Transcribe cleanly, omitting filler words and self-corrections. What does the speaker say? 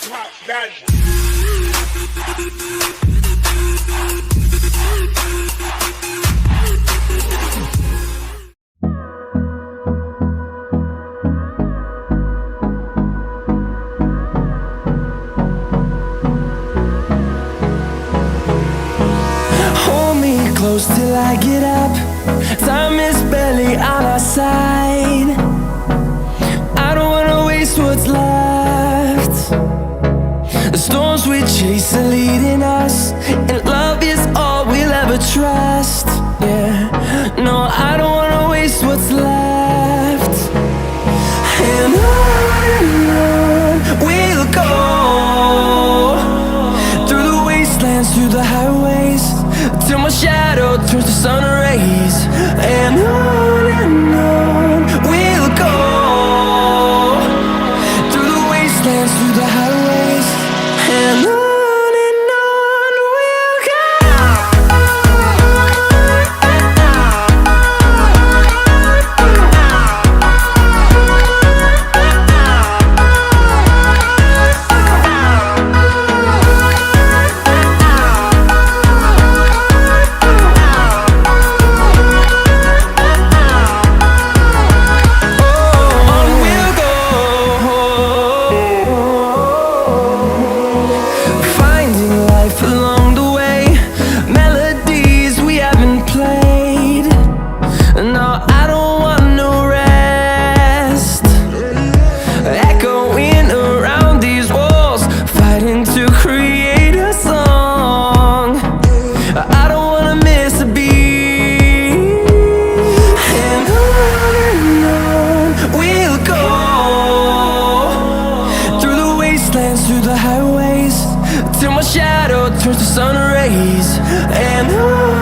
Hold me close till I get up. Time is barely on our side. I don't wanna waste what's left. The storms we chase are leading us, and love is all we'll ever trust. Yeah, no, I don't wanna waste what's left. And on we'll go, through the wastelands, through the highways, till my shadow turns to sun rays. And on we'll go, through the wastelands, through the highways, and on we'll go. Through the highways, till my shadow turns to sun rays. And on